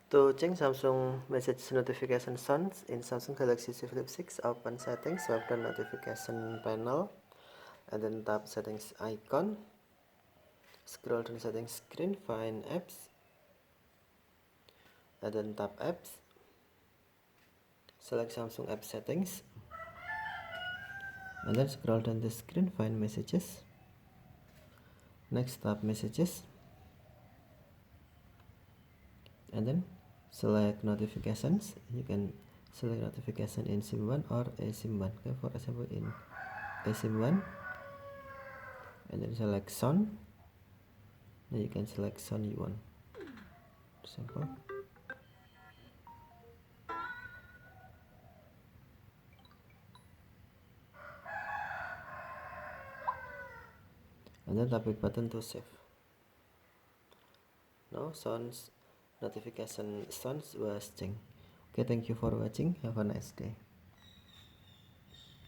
To change Samsung message notification sounds in Samsung Galaxy Z Flip 6, open settings, swipe down notification panel, and then tap settings icon. Scroll to settings screen, find apps, and then tap apps. Select Samsung app settings, and then scroll down the screen, find messages. Next, tap messages, and then select notifications. You can select notification in SIM1 or eSIM1. Okay, for example in eSIM1, and then select sound. Then you can select sound you want. Simple. And then tap the button to save. Now sounds notification sounds was changed. Okay, thank you for watching. Have a nice day.